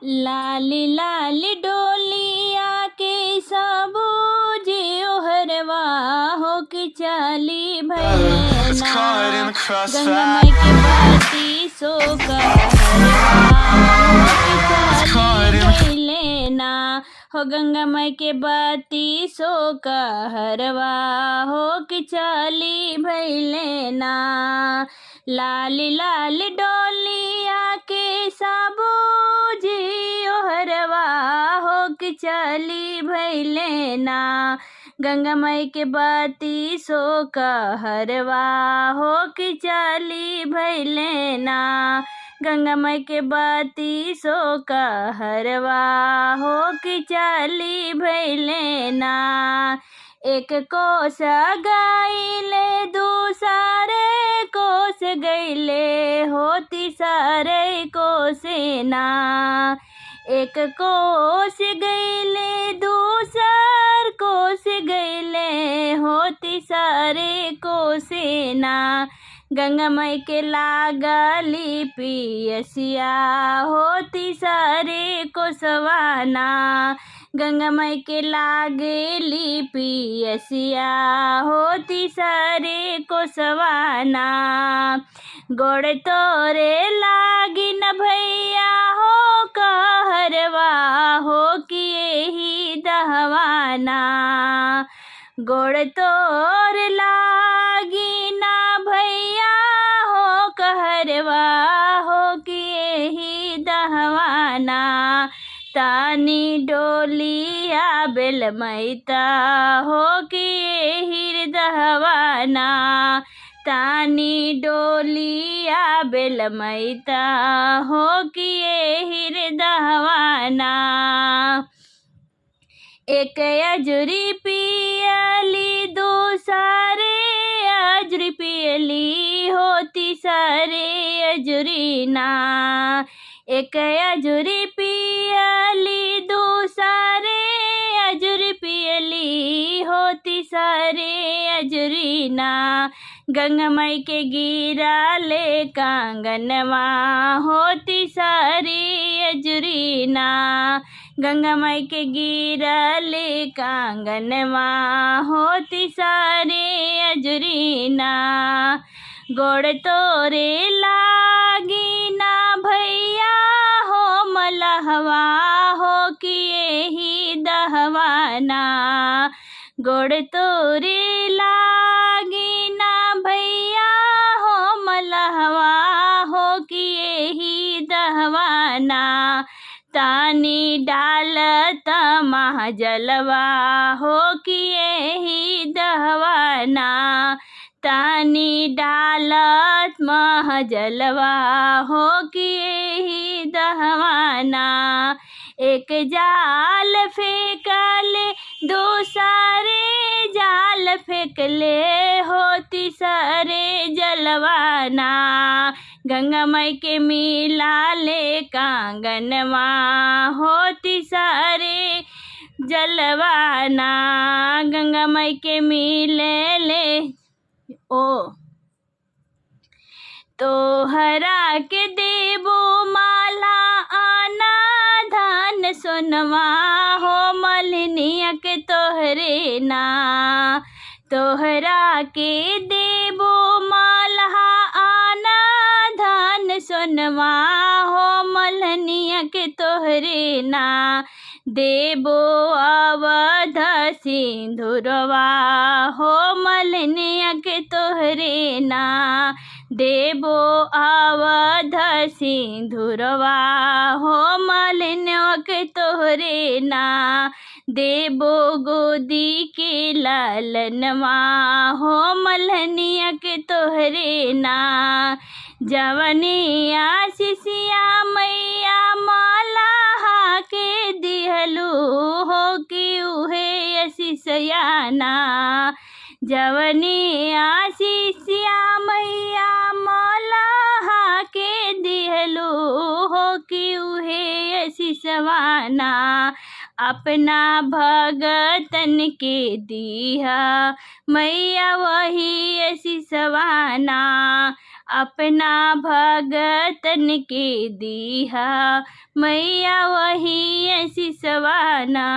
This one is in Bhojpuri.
लाली लाली डोलिया के सबूजी ओहरवा हो के चली भैलेना गंगा माई के बाती सो कहरवा हो के चली भैलेना हो गंगा माई के बाती सो कहरवा हो के चली भैलेना लाली लाली डोलिया के सबूजी ओहरवा हो के चली भैलेना गंगा माई के बाती सो कहरवा हो के चली भैलेना गंगा माई के बाती सो कहरवा हो के चली भैलेना एक कोस गईले दूसरे कोस गईले होती सारे कोसेना एक कोस गईले दूसर कोस गईले होती सारे कोसेना गंगा माई के लागली पियसिया होती सारे कोसवाना गंगा माई के लागली पियसिया होती सारे कोसवाना गोड़ तोरे लागी न भैया हो कहरवा हो कि यही दहवाना गोड़ तोर लागी ना भैया हो कहरवा हो कि यही दहवाना तानी डोलिया बेल मैता हो कि यही दहवाना तानी डोलिया बेल मैता हो कि यही दहवाना एक अजरी पियली दूसरे अजरी पियली होती सारे अजरी ना एक अजरी पियली दूसरे अजरी पियली होती सारे अजरी ना गंगा माई के गिरा ले कांगनवा होती सारी अजरी ना गंगा माई के गिरा ले कांगनवा होती सारे अजरी ना गोड़ तोरे लागी ना भैया हो मलहवा हो कि यही दहवाना गोड़ तोरे लागी ना भैया हो मलहवा हो कि यही दहवाना तानी डालत महाजलवा हो कि यही दहवाना तानी डालत महाजलवा हो कि यही दहवाना एक जाल फेंकले दूसरे जाल फेंकले होती सारे जलवाना गंगा माई के मिला ले कांगनवा होती सारे जलवाना गंगा माई के मिले ले ओ तो हरा के देबो माला आना धान सोनवा हो मलनिया के तोहरे ना तोहरा के देबो माला आना धान सोनवा हो मलनिया के तोहरे ना देबो अवध सिंधुरवा हो मलनिया के तोहरे ना देबो अवध सिंधुरवा हो मलनिया के तोहरे ना देबो गोदी के लालनवा हो मलनिया के तोहरे ना जवनिया शिशिया मैया माला के दिहलू हो कि उहे शिशयाना जवनिया शिशिया मैया माला के दिहलू हो कि उहे शिशवाना अपना भगतन के दिया मैया वही शिशवाना अपना भगतन के दीहा मैया वही सिसवाना।